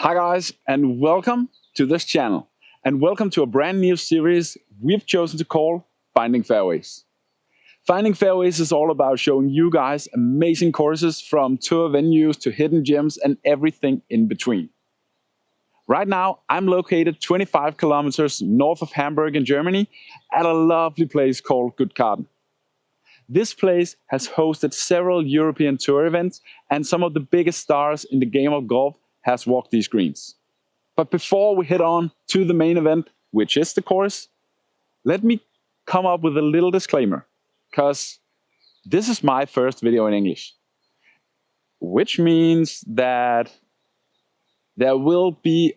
Hi guys, and welcome to this channel, and welcome to a brand new series we've chosen to call Finding Fairways. Finding Fairways is all about showing you guys amazing courses from tour venues to hidden gems and everything in between. Right now, I'm located 25 kilometers north of Hamburg in Germany at a lovely place called Kaden. This place has hosted several European tour events, and some of the biggest stars in the game of golf has walked these greens. But before we head on to the main event, which is the course, let me come up with a little disclaimer, because this is my first video in English, which means that there will be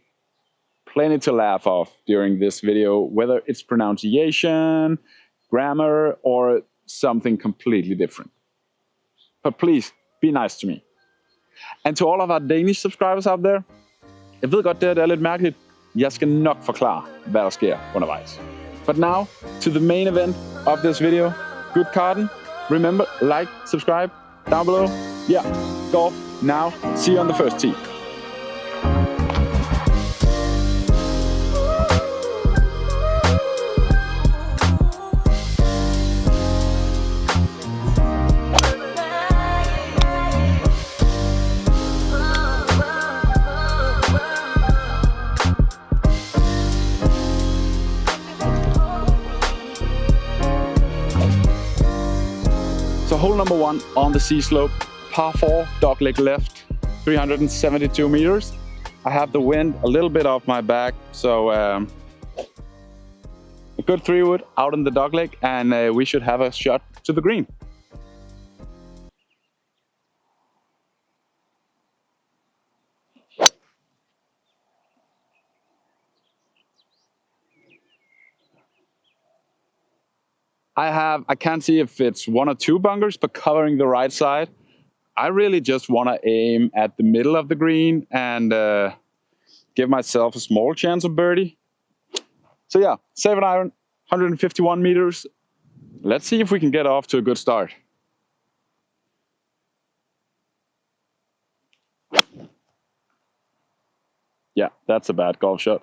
plenty to laugh off during this video, whether it's pronunciation, grammar, or something completely different. But please, be nice to me. And to all of our Danish subscribers out there, jeg ved godt, det er lidt mærkeligt. Jeg skal nok forklare, hvad der sker undervejs. But now, to the main event of this video. Good Kaden. Remember, like, subscribe, down below. Yeah, golf now. See you on the first tee. So hole number one on the sea slope, par 4, dogleg left, 372 meters. I have the wind a little bit off my back, so a good 3-wood out in the dogleg, and we should have a shot to the green. I can't see if it's 1 or 2 bunkers, but covering the right side. I really just want to aim at the middle of the green and give myself a small chance of birdie. So yeah, 7-iron, 151 meters. Let's see if we can get off to a good start. Yeah, that's a bad golf shot.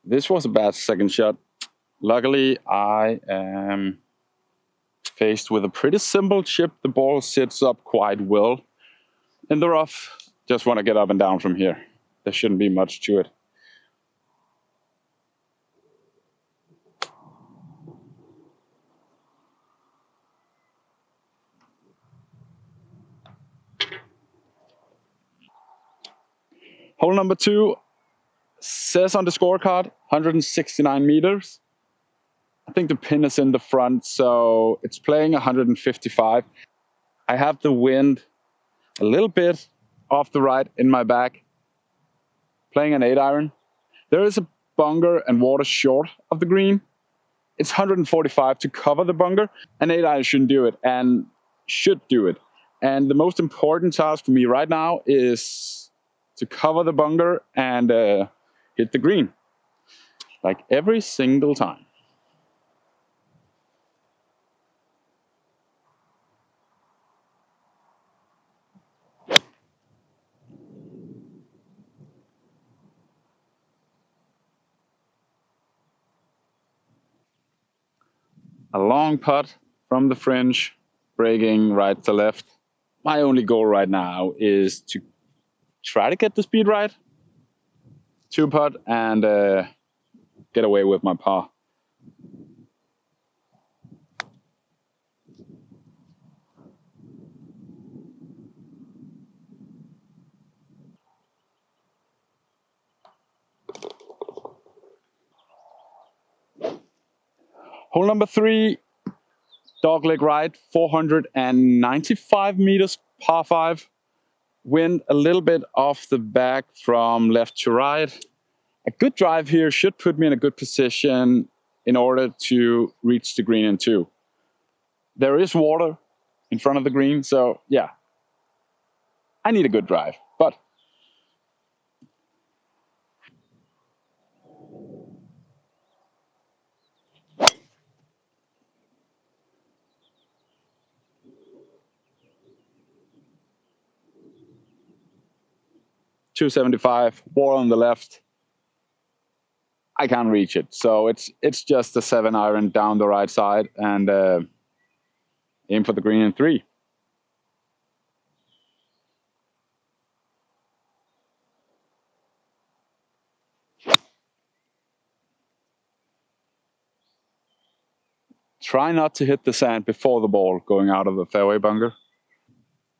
This was a bad second shot. Luckily, I am faced with a pretty simple chip. The ball sits up quite well in the rough. Just want to get up and down from here. There shouldn't be much to it. Hole number 2 says on the scorecard 169 meters. I think the pin is in the front, so it's playing 155. I have the wind a little bit off the right in my back, playing an 8-iron. There is a bunker and water short of the green. It's 145 to cover the bunker. An 8-iron shouldn't do it, and should do it. And the most important task for me right now is to cover the bunker and hit the green, like every single time. A long putt from the fringe, breaking right to left. My only goal right now is to try to get the speed right, 2-putt, and get away with my par. Hole number 3, dogleg right, 495 meters, par 5. Wind a little bit off the back from left to right. A good drive here should put me in a good position in order to reach the green in 2. There is water in front of the green, so yeah, I need a good drive, but 275, wall on the left. I can't reach it, so it's just a 7-iron down the right side and aim for the green in 3. Try not to hit the sand before the ball going out of the fairway bunker.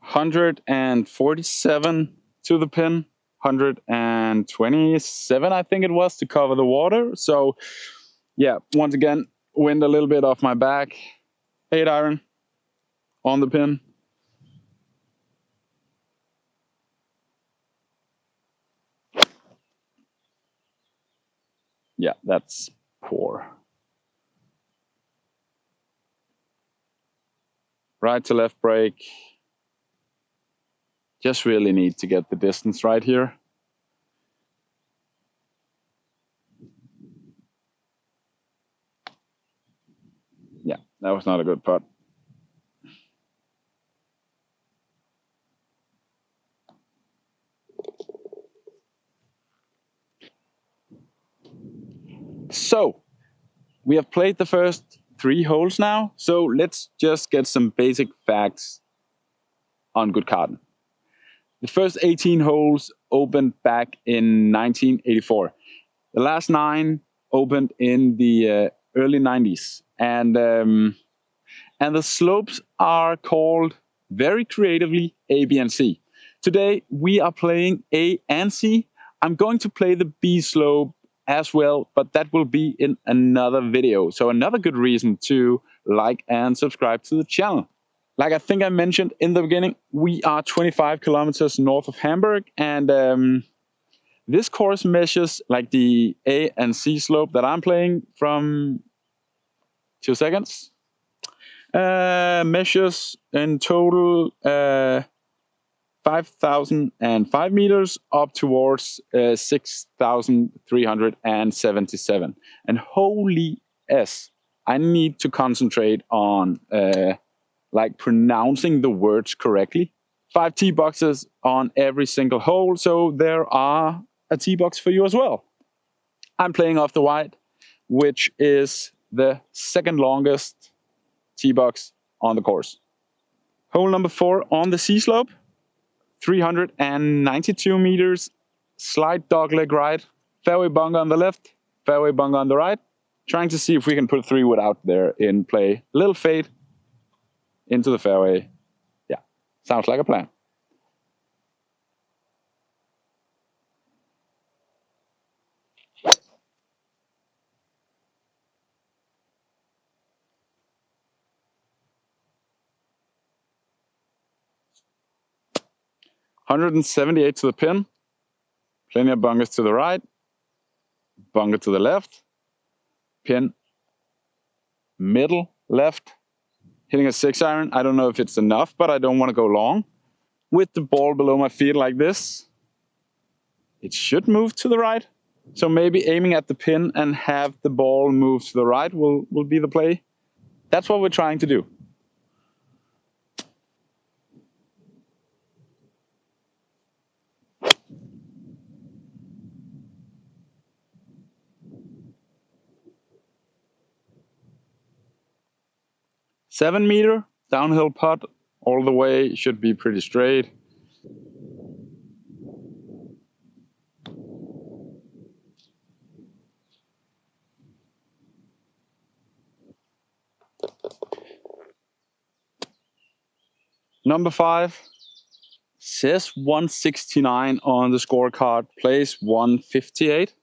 147 to the pin, 127 I think it was to cover the water. So yeah, once again, wind a little bit off my back. 8-iron on the pin. Yeah, that's poor. Right to left break. Just really need to get the distance right here. Yeah, that was not a good putt. So, we have played the first 3 holes now, so let's just get some basic facts on good Kaden. The first 18 holes opened back in 1984. The last 9 opened in the early 90s. And the slopes are called very creatively A, B, and C. Today, we are playing A and C. I'm going to play the B slope as well, but that will be in another video. So another good reason to like and subscribe to the channel. Like I think I mentioned in the beginning, we are 25 kilometers north of Hamburg, and this course measures like the A and C slope that I'm playing from 2 seconds. Measures in total 5,005 meters up towards 6,377. And holy S, I need to concentrate on like pronouncing the words correctly. 5 tee boxes on every single hole, so there are a tee box for you as well. I'm playing off the white, which is the second longest tee box on the course. Hole number 4 on the C slope, 392 meters, slight dogleg right, fairway bunker on the left, fairway bunker on the right. Trying to see if we can put 3-wood out there in play. Little fade into the fairway. Yeah, sounds like a plan. $178 to the pin. Plenty of bunkers to the right, bunker to the left, pin middle left, hitting a 6-iron. I don't know if it's enough, but I don't want to go long. With the ball below my feet like this, it should move to the right. So maybe aiming at the pin and have the ball move to the right will be the play. That's what we're trying to do. $7-meter downhill putt all the way, should be pretty straight. Number 5 says 169 on the scorecard, plays 158.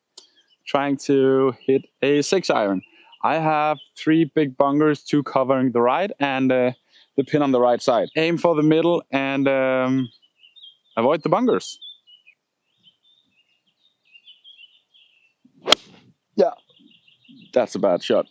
Trying to hit a 6-iron. I have 3 big bunkers, 2 covering the right, and the pin on the right side. Aim for the middle and avoid the bunkers. Yeah, that's a bad shot.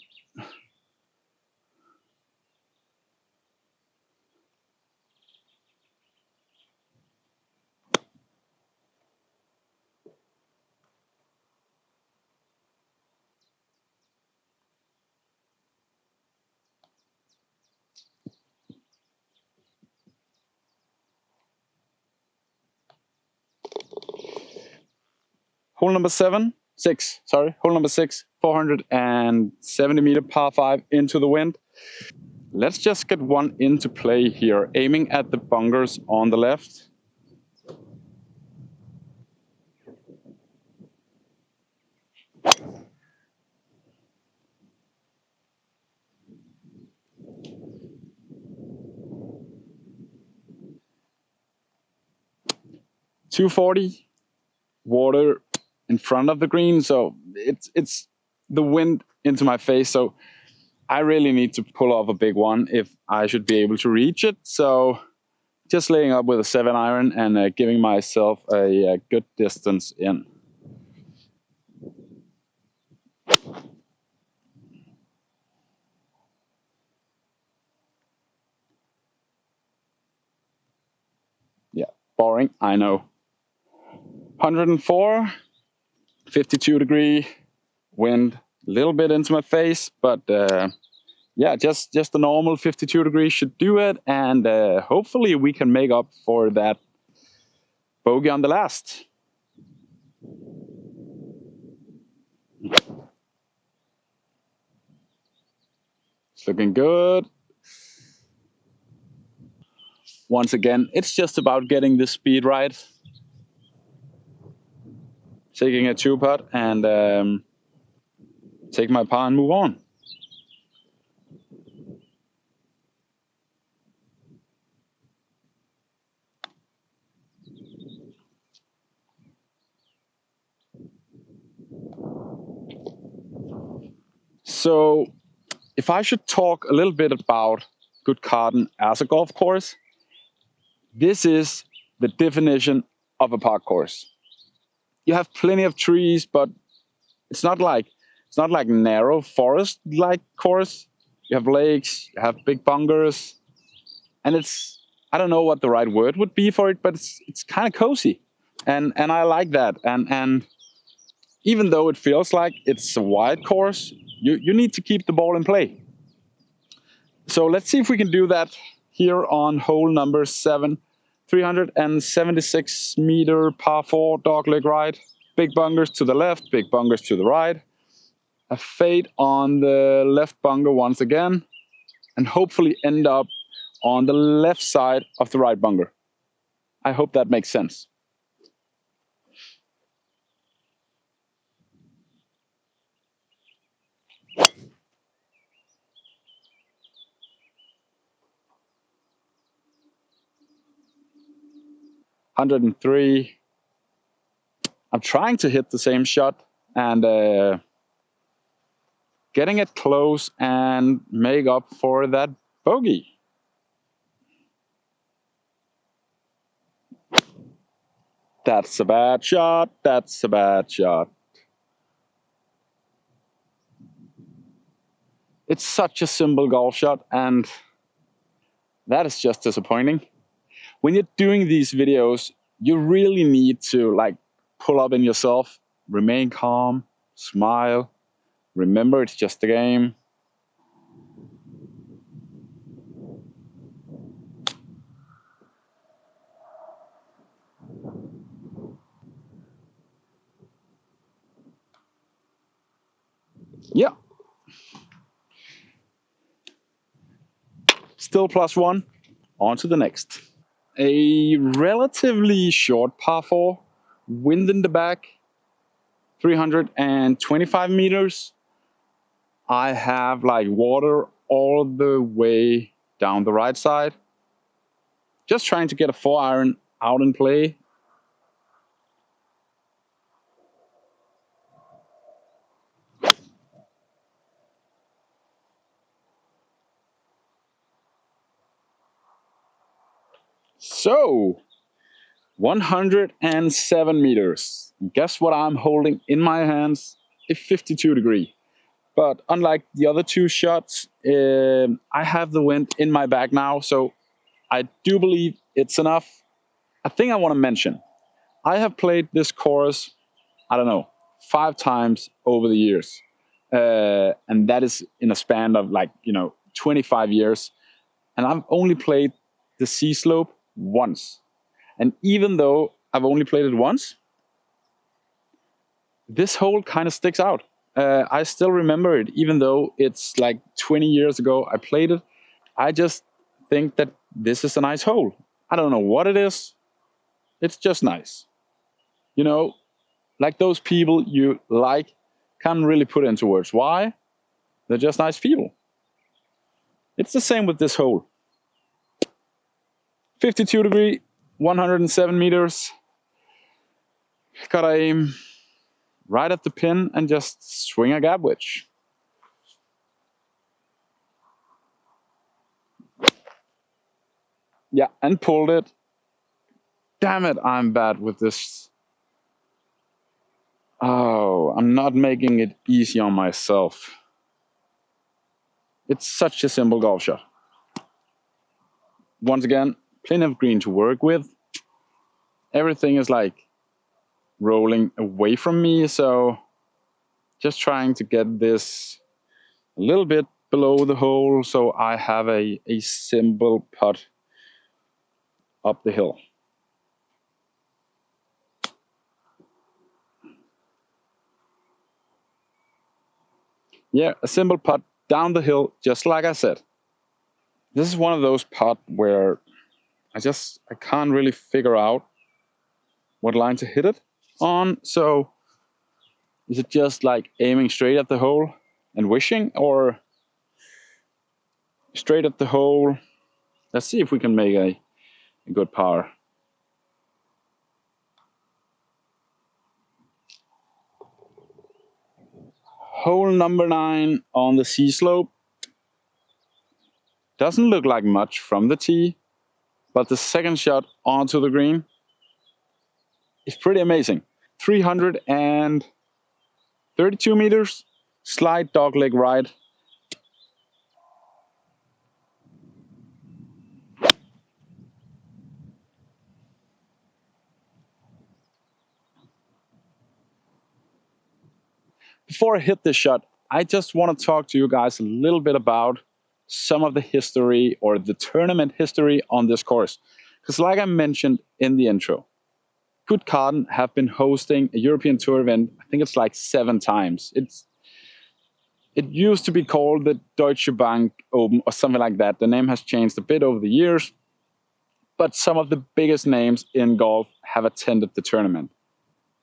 Hole number 6, 470 meter par 5 into the wind. Let's just get one into play here, aiming at the bunkers on the left. .240, water in front of the green, so it's the wind into my face, so I really need to pull off a big one if I should be able to reach it. So just laying up with a 7 iron and giving myself a good distance in. Yeah, boring, I know. 104, 52 degree wind, a little bit into my face, but yeah, just the normal 52 degrees should do it, and hopefully we can make up for that bogey on the last. It's looking good. Once again, it's just about getting the speed right. Taking a 2-putt and take my par and move on. So if I should talk a little bit about good Kaden as a golf course, this is the definition of a park course. You have plenty of trees, but it's not like narrow forest like course. You have lakes, you have big bunkers, and it's, I don't know what the right word would be for it, but it's kind of cozy, and I like that. And even though it feels like it's a wide course, you need to keep the ball in play. So let's see if we can do that here on hole number 7, 376 meter par 4 dogleg right. Big bunkers to the left, big bunkers to the right. A fade on the left bunker once again, and hopefully end up on the left side of the right bunker. I hope that makes sense. .103. I'm trying to hit the same shot and getting it close and make up for that bogey. That's a bad shot. That's a bad shot. It's such a simple golf shot, and that is just disappointing. When you're doing these videos, you really need to pull up in yourself, remain calm, smile, remember it's just a game. Yeah. Still +1. On to the next. A relatively short par 4, wind in the back, 325 meters. I have water all the way down the right side. Just trying to get a 4 iron out in play. So 107 meters. Guess what I'm holding in my hands? A 52 degree. But unlike the other two shots, I have the wind in my back now, so I do believe it's enough. A thing I want to mention, I have played this course, I don't know, 5 times over the years. And that is in a span of 25 years. And I've only played the sea slope once. And even though I've only played it once, this hole kind of sticks out. I still remember it, even though it's like 20 years ago I played it. I just think that this is a nice hole. I don't know what it is. It's just nice. You know, like those people you like, can't really put into words why. They're just nice people. It's the same with this hole. 52 degree, 107 meters. Gotta aim right at the pin and just swing a gap wedge. Yeah, and pulled it. Damn it, I'm bad with this. Oh, I'm not making it easy on myself. It's such a simple golf shot. Once again, plenty of green to work with. Everything is like rolling away from me, so just trying to get this a little bit below the hole so I have a simple putt up the hill. Yeah, a simple putt down the hill, just like I said. This is one of those putts where I can't really figure out what line to hit it on. So is it just like aiming straight at the hole and wishing, or straight at the hole? Let's see if we can make a good par. Hole number 9 on the sea slope. Doesn't look like much from the tee, but the second shot onto the green is pretty amazing. 332 meters, slight dogleg right. Before I hit this shot, I just want to talk to you guys a little bit about some of the history or the tournament history on this course. Because like I mentioned in the intro, Kaden have been hosting a European Tour event, I think it's like 7 times. It used to be called the Deutsche Bank Open or something like that. The name has changed a bit over the years, but some of the biggest names in golf have attended the tournament.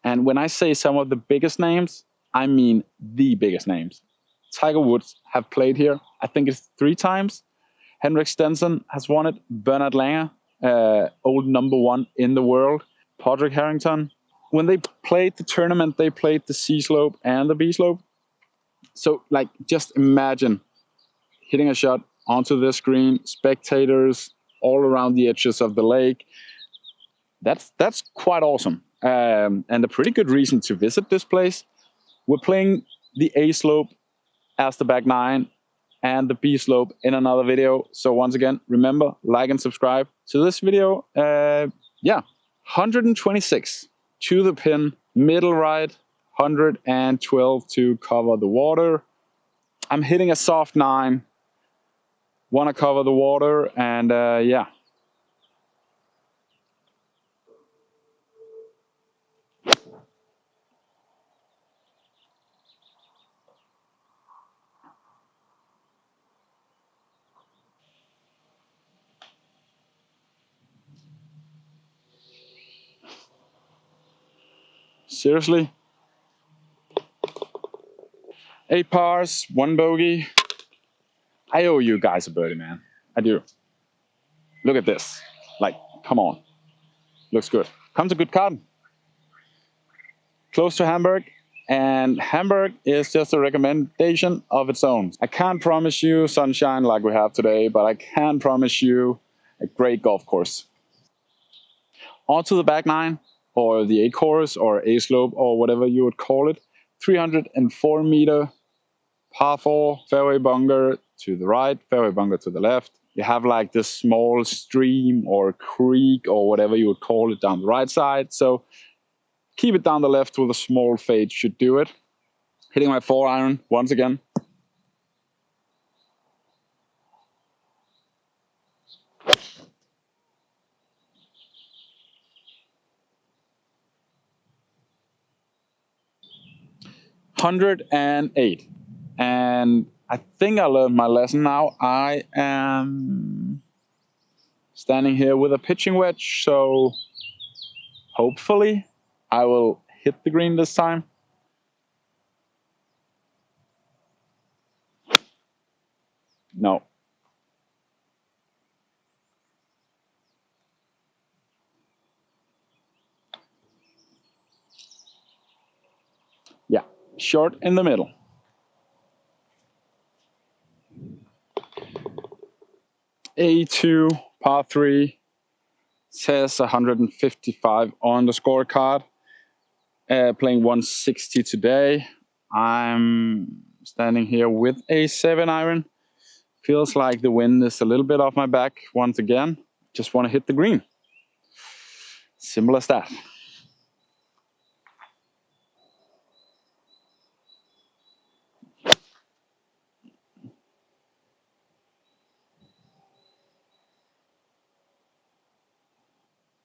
And when I say some of the biggest names, I mean the biggest names. Tiger Woods have played here, I think it's 3 times. Henrik Stenson has won it. Bernard Langer, old number 1 in the world. Padraig Harrington. When they played the tournament, they played the C slope and the B slope. So, like, just imagine hitting a shot onto this green, spectators all around the edges of the lake. That's quite awesome, and a pretty good reason to visit this place. We're playing the A slope as the back 9 and the B slope in another video. So once again, remember, like and subscribe to this video. 126 to the pin, middle right, 112 to cover the water. I'm hitting a soft 9. Want to cover the water, and yeah. Seriously? 8 pars, 1 bogey. I owe you guys a birdie, man. I do. Look at this. Like, come on. Looks good. Comes a good card. Close to Hamburg. And Hamburg is just a recommendation of its own. I can't promise you sunshine like we have today, but I can promise you a great golf course. Onto the back 9, or the A course, or A slope, or whatever you would call it. 304 meter par 4, fairway bunker to the right, fairway bunker to the left. You have like this small stream or creek or whatever you would call it down the right side. So keep it down the left with a small fade should do it. Hitting my 4-iron once again. 108. And I think I learned my lesson now. I am standing here with a pitching wedge, so hopefully I will hit the green this time. No. Yeah, short in the middle. A2, par 3, says 155 on the scorecard. Playing 160 today. I'm standing here with a 7 iron. Feels like the wind is a little bit off my back once again. Just want to hit the green. Simple as that.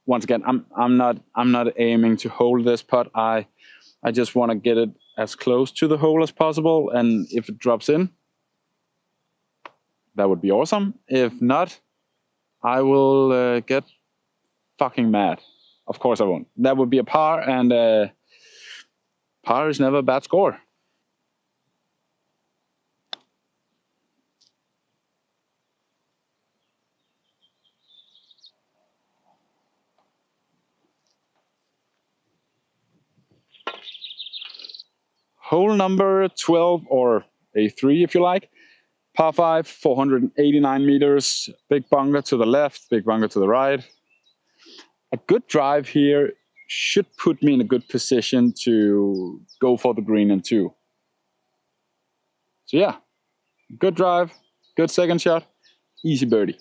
Once again, I'm not aiming to hold this putt. I just want to get it as close to the hole as possible, and if it drops in, that would be awesome. If not, I will get fucking mad. Of course I won't. That would be a par, and par is never a bad score. Hole number 12, or A3 if you like. Par 5, 489 meters. Big bunker to the left, big bunker to the right. A good drive here should put me in a good position to go for the green in 2. So yeah, good drive, good second shot, easy birdie.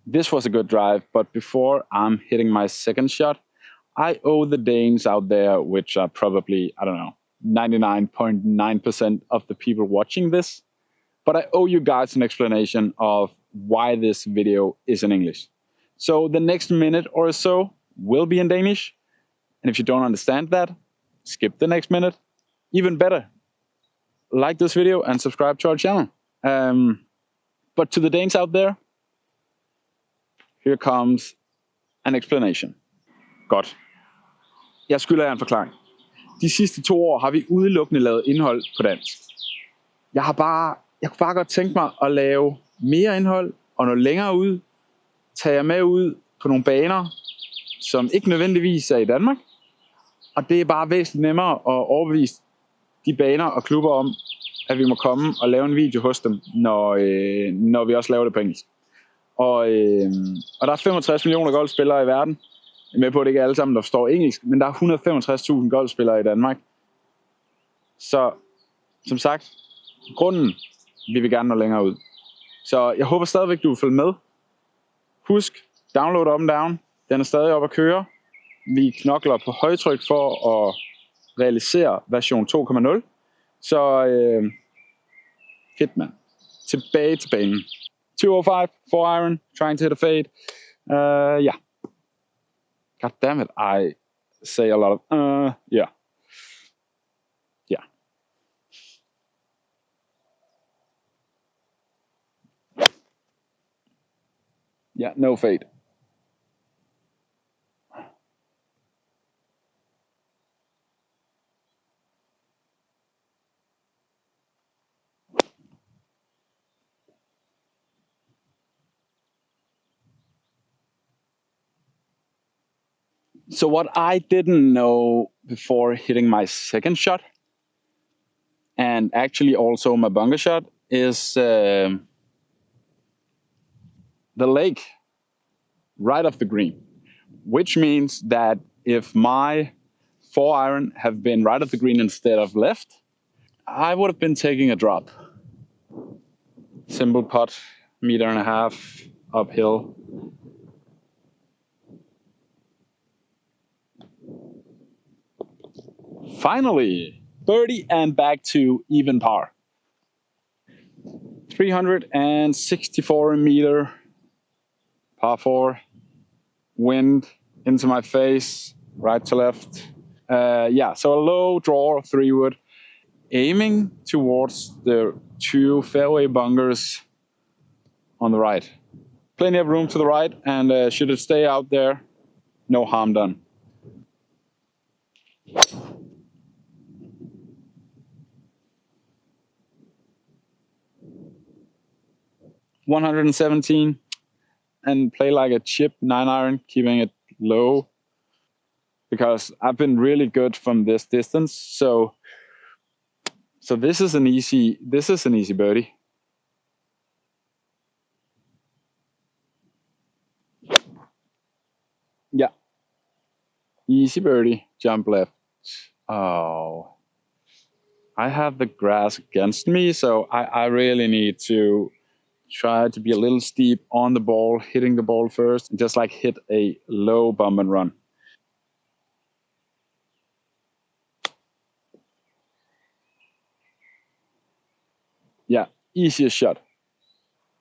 This was a good drive, but before I'm hitting my second shot, I owe the Danes out there, which are probably, I don't know, 99.9% of the people watching this. But I owe you guys an explanation of why this video is in English. So the next minute or so will be in Danish. And if you don't understand that, skip the next minute. Even better, like this video and subscribe to our channel. But to the Danes out there, here comes an explanation. Godt. Jeg skylder jer en forklaring. De sidste 2 år har vi udelukkende lavet indhold på dansk. Jeg kunne bare godt tænke mig at lave mere indhold og noget længere ud. Tage jer med ud på nogle baner, som ikke nødvendigvis er i Danmark. Og det er bare væsentligt nemmere at overbevise de baner og klubber om, at vi må komme og lave en video hos dem, når vi også laver det på engelsk. Og der er 65 millioner golfspillere i verden. Jeg er med på, at det ikke er alle sammen, der forstår engelsk, men der er 165.000 golfspillere i Danmark. Så som sagt, grunden vil vi gerne nå længere ud. Så jeg håber stadigvæk, du vil følge med. Husk, download up and down. Den er stadig op at køre. Vi knokler på højtryk for at realisere version 2.0. Så hit man. Tilbage til banen. 205, 4 iron, trying to hit a fade. Yeah. God damn it, I say a lot of yeah. Yeah. Yeah, no fade. So what I didn't know before hitting my second shot, and actually also my bunker shot, is the lake right off the green, which means that if my 4 iron have been right off the green instead of left, I would have been taking a drop. Simple putt, 1.5 meters uphill. Finally, birdie and back to even par. 364 meter, par 4, wind into my face, right to left. Yeah, so a low draw 3-wood, aiming towards the 2 fairway bunkers on the right. Plenty of room to the right, and should it stay out there, no harm done. $117 and play like a chip 9-iron, keeping it low because I've been really good from this distance. So this is an easy birdie. Yeah, easy birdie, jump left. Oh, I have the grass against me, so I really need to try to be a little steep on the ball, hitting the ball first, and just like hit a low bump and run. Yeah, easiest shot.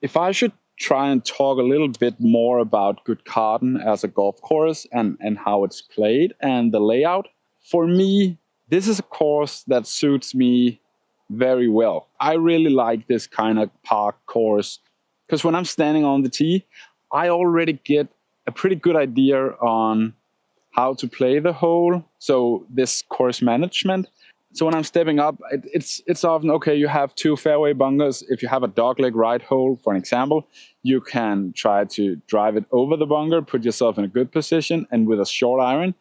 If I should try and talk a little bit more about Kaden as a golf course and how it's played and the layout, for me, this is a course that suits me very well. I really like this kind of park course because when I'm standing on the tee, I already get a pretty good idea on how to play the hole. So this course management. So when I'm stepping up, it's often, okay, you have 2 fairway bunkers. If you have a dogleg right hole, for an example, you can try to drive it over the bunker, put yourself in a good position, and with a short iron.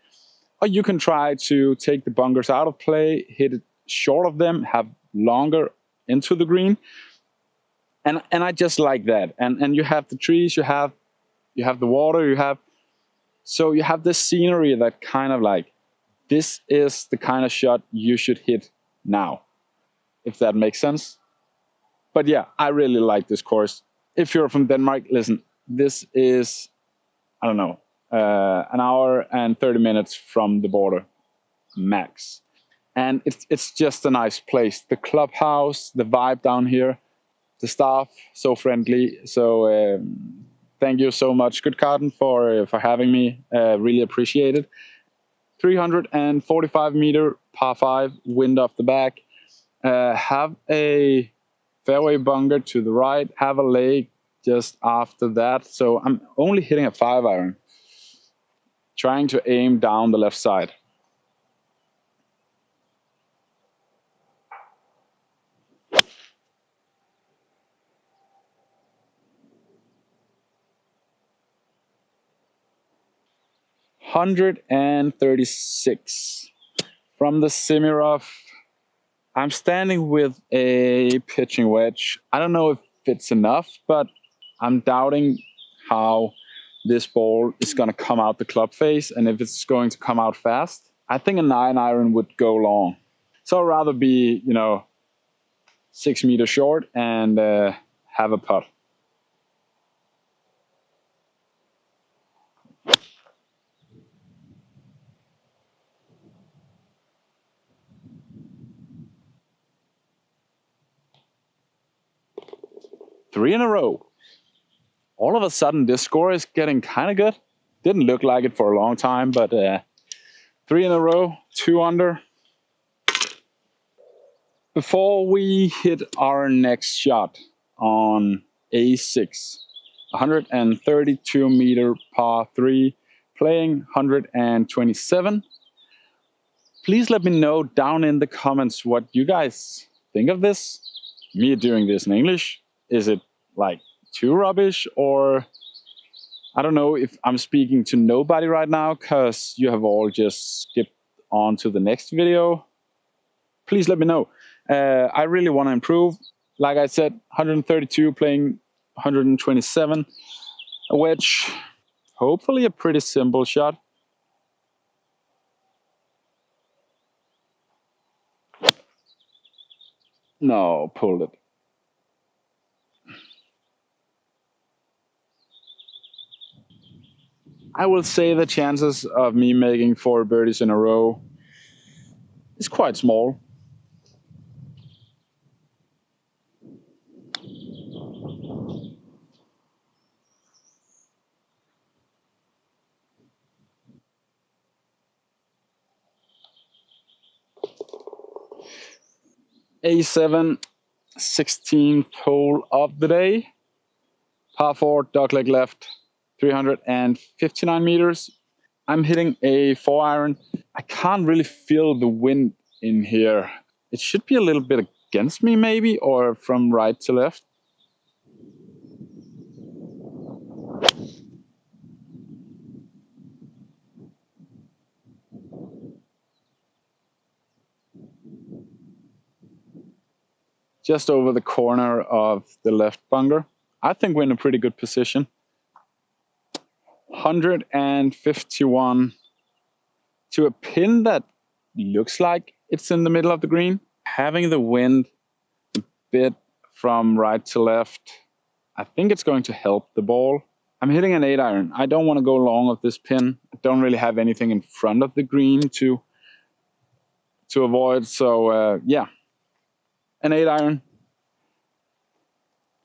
Or you can try to take the bunkers out of play, hit it short of them, have longer into the green. And I just like that. And you have the trees, you have the water, so you have this scenery that kind of like, this is the kind of shot you should hit now, if that makes sense. But yeah, I really like this course. If you're from Denmark, listen, this is, I don't know, an hour and 30 minutes from the border, max. And it's just a nice place. The clubhouse, the vibe down here, the staff, so friendly. So thank you so much, Kaden, for having me. Really appreciate it. 345 meter, par 5, wind off the back. Have a fairway bunker to the right, have a lake just after that. So I'm only hitting a 5-iron, trying to aim down the left side. $136 from the semi-rough. I'm standing with a pitching wedge. I don't know if it's enough, but I'm doubting how this ball is going to come out the club face and if it's going to come out fast. I think a 9-iron would go long. So I'd rather be, 6 meters short and have a putt. Three in a row. All of a sudden, this score is getting kind of good. Didn't look like it for a long time, but 3 in a row, 2 under. Before we hit our next shot on A6, 132 meter par 3, playing 127. Please let me know down in the comments what you guys think of this. Me doing this in English. Is it like too rubbish, or I don't know if I'm speaking to nobody right now because you have all just skipped on to the next video. Please let me know. I really want to improve. Like I said, 132 playing 127. A wedge, hopefully a pretty simple shot. No, pulled it. I will say the chances of me making 4 birdies in a row is quite small. A7, 16th hole of the day. Par 4, dogleg left, 359 meters. I'm hitting a 4-iron. I can't really feel the wind in here. It should be a little bit against me maybe, or from right to left. Just over the corner of the left bunker. I think we're in a pretty good position. 151 to a pin that looks like it's in the middle of the green. Having the wind a bit from right to left, I think it's going to help the ball. I'm hitting an 8-iron. I don't want to go long of this pin. I don't really have anything in front of the green to avoid. So yeah, an 8-iron.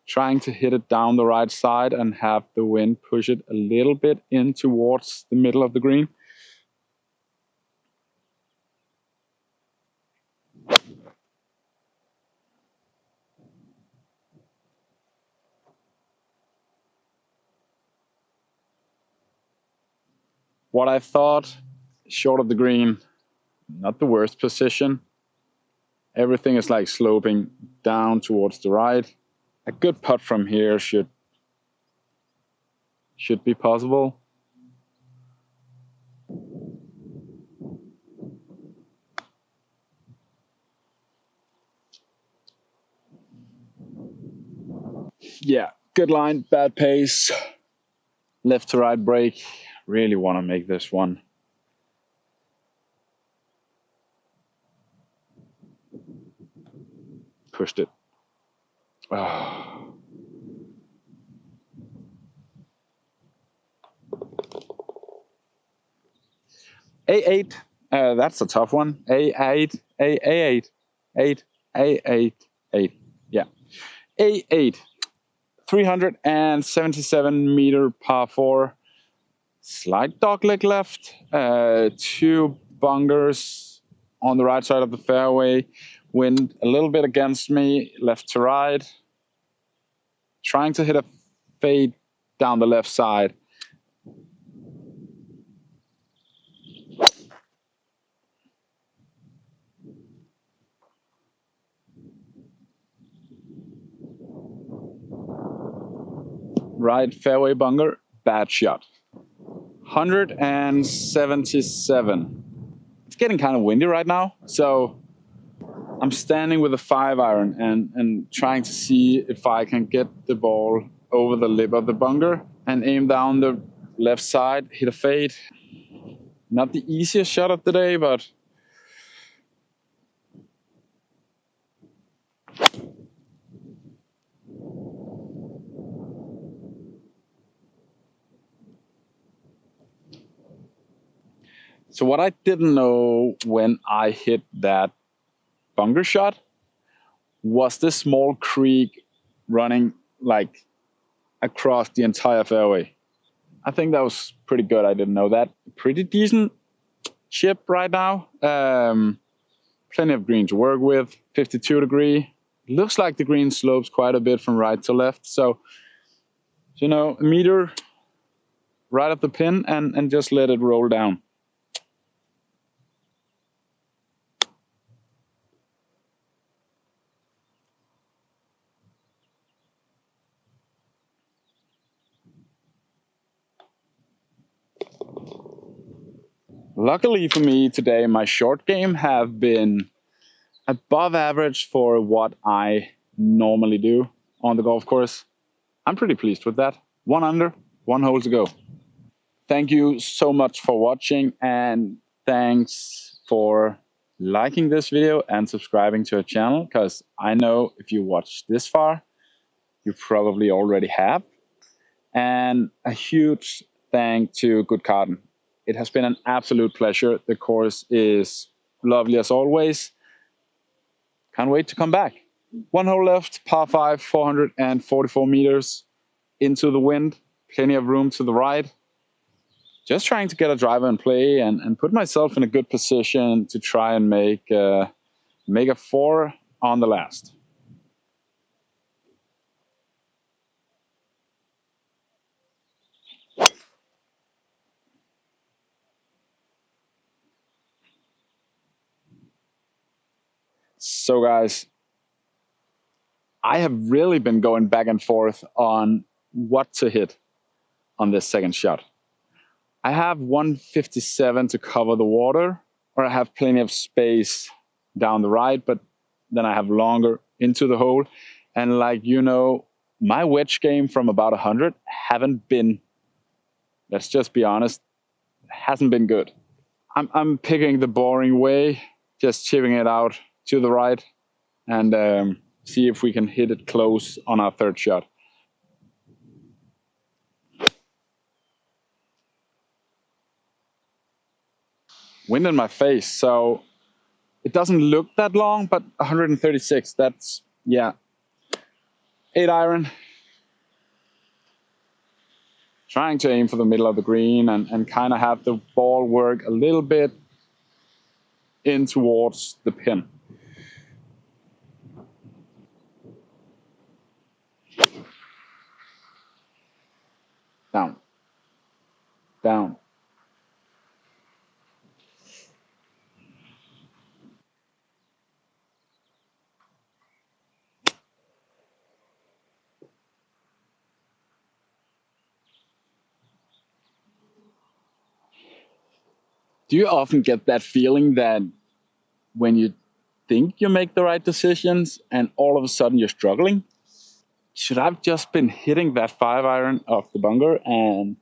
Trying to hit it down the right side and have the wind push it a little bit in towards the middle of the green. What I thought, short of the green, not the worst position. Everything is like sloping down towards the right. A good putt from here should be possible. Yeah, good line, bad pace. Left to right break. Really want to make this one. Pushed it. Oh. A8, that's a tough one. A8, A8, 8, A8, 8. Yeah. A8, 377 meter par 4. Slight dogleg left. 2 bunkers on the right side of the fairway. Wind a little bit against me, left to right. Trying to hit a fade down the left side. Right fairway bunker, bad shot. 177. It's getting kind of windy right now, so I'm standing with a 5-iron and trying to see if I can get the ball over the lip of the bunker and aim down the left side, hit a fade. Not the easiest shot of the day, but so what I didn't know when I hit that bunker shot was this small creek running like across the entire fairway. I think that was pretty good. I didn't know that. Pretty decent chip right now. Plenty of green to work with. 52 degree. Looks like the green slopes quite a bit from right to left. So you know, a meter right at the pin and just let it roll down. Luckily for me today, my short game have been above average for what I normally do on the golf course. I'm pretty pleased with that. 1 under, 1 hole to go. Thank you so much for watching, and thanks for liking this video and subscribing to our channel, because I know if you watch this far, you probably already have. And a huge thank to good Kaden. It has been an absolute pleasure. The course is lovely as always. Can't wait to come back. 1 hole left, par 5, 444 meters into the wind. Plenty of room to the right. Just trying to get a driver in play and put myself in a good position to try and make a 4 on the last. So guys, I have really been going back and forth on what to hit on this second shot. I have 157 to cover the water, or I have plenty of space down the right, but then I have longer into the hole. And like, you know, my wedge game from about 100 haven't been, let's just be honest, hasn't been good. I'm picking the boring way, just chipping it out to the right and see if we can hit it close on our third shot. Wind in my face, so it doesn't look that long, but 136, that's, yeah. 8 iron. Trying to aim for the middle of the green and kind of have the ball work a little bit in towards the pin. Down. Down. Do you often get that feeling that when you think you make the right decisions and all of a sudden you're struggling? Should I have just been hitting that 5 iron off the bunker? And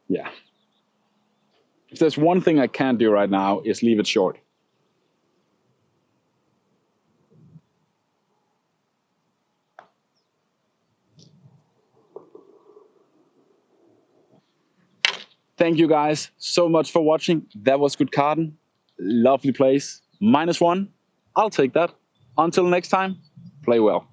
yeah. If there's one thing I can't do right now is leave it short. Thank you guys so much for watching. That was good Kaden. Lovely place. -1. I'll take that. Until next time, play well.